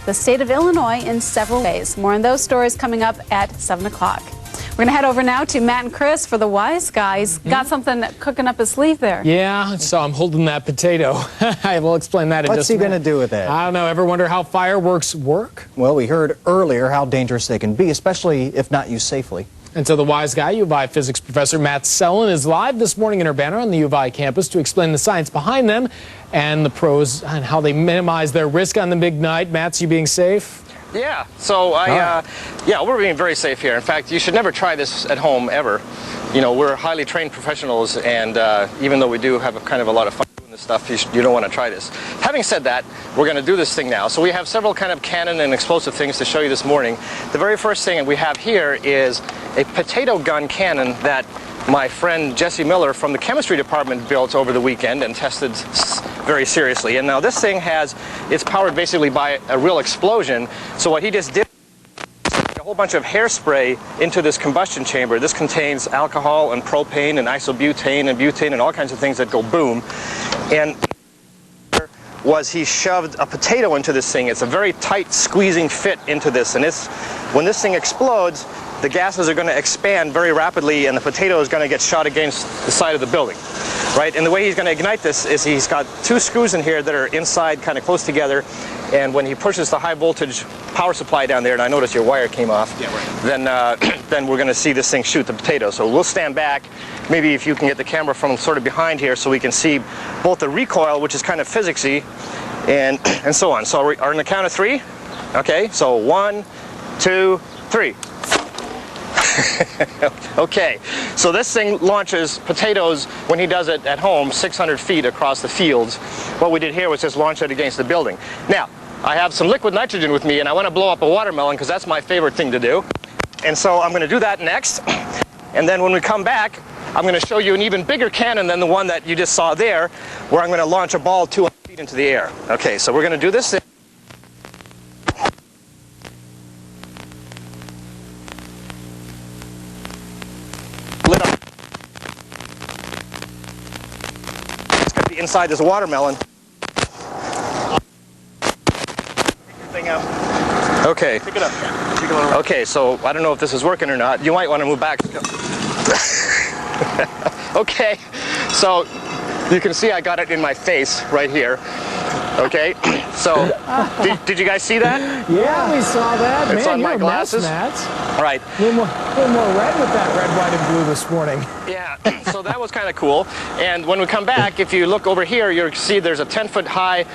the state of Illinois in several ways. More on those stories coming up at 7 o'clock. We're going to head over now to Matt and Chris for the Wise Guys. Got something cooking up his sleeve there. Yeah, so I'm holding that potato. I will explain that in just a minute. What's he going to do with it? I don't know. Ever wonder how fireworks work? Well, we heard earlier how dangerous they can be, especially if not used safely. And so the Wise Guy, U of I physics professor Matt Sellon, is live this morning in Urbana on the U of I campus to explain the science behind them and the pros and how they minimize their risk on the big night. Matt, you being safe? Yeah, so yeah, we're being very safe here. In fact, you should never try this at home ever. You know, we're highly trained professionals, and even though we do have kind of a lot of fun doing this stuff, you don't want to try this. Having said that, we're going to do this thing now. So we have several kind of cannon and explosive things to show you this morning. The very first thing we have here is a potato gun cannon that my friend Jesse Miller from the chemistry department built over the weekend and tested very seriously. And now this thing it's powered basically by a real explosion. So what he just did, a whole bunch of hairspray into this combustion chamber. This contains alcohol and propane and isobutane and butane and all kinds of things that go boom. And he shoved a potato into this thing. It's a very tight squeezing fit into this, and when this thing explodes, the gases are going to expand very rapidly, and the potato is going to get shot against the side of the building, right? And the way he's going to ignite this is he's got two screws in here that are inside kind of close together, and when he pushes the high voltage power supply down there, and I noticed your wire came off, yeah, right, then we're going to see this thing shoot the potato. So we'll stand back, maybe if you can get the camera from sort of behind here so we can see both the recoil, which is kind of physicsy, and so on. So are on the count of three? Okay, so 1, 2, 3. Okay, so this thing launches potatoes when he does it at home 600 feet across the fields. What we did here was just launch it against the building. Now, I have some liquid nitrogen with me, and I want to blow up a watermelon because that's my favorite thing to do. And so I'm going to do that next. And then when we come back, I'm going to show you an even bigger cannon than the one that you just saw there, where I'm going to launch a ball 200 feet into the air. Okay, so we're going to do this thing. Lit up. It's going to be inside this watermelon. Pick your thing up. Okay. Pick it up. Okay, so I don't know if this is working or not. You might want to move back. Okay, so you can see I got it in my face right here. Okay, so did you guys see that? Yeah, we saw that. It's Man, on my you're glasses. A mess, Matt. All right. A little more red with that red, white, and blue this morning. Yeah, so that was kind of cool. And when we come back, if you look over here, you'll see there's a 10-foot high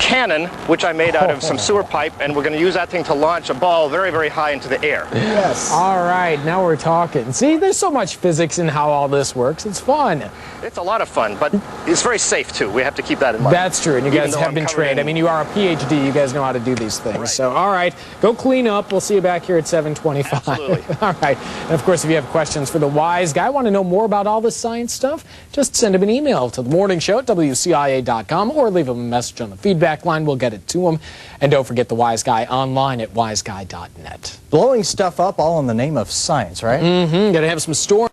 cannon, which I made out of some sewer pipe, and we're going to use that thing to launch a ball very, very high into the air. Yes. All right, now we're talking. See, there's so much physics in how all this works. It's fun. It's a lot of fun, but it's very safe, too. We have to keep that in mind. That's true, and you guys have been trained. I mean, you are a PhD. You guys know how to do these things. Right. So, all right, go clean up. We'll see you back here at 7:25. Absolutely. All right. And, of course, if you have questions for the Wise Guy, want to know more about all this science stuff, just send him an email to themorningshow@wcia.com or leave him a message on the feedback line. We'll get it to him. And don't forget the Wise Guy online at wiseguy.net. Blowing stuff up all in the name of science, right? Mm-hmm. Got to have some storm.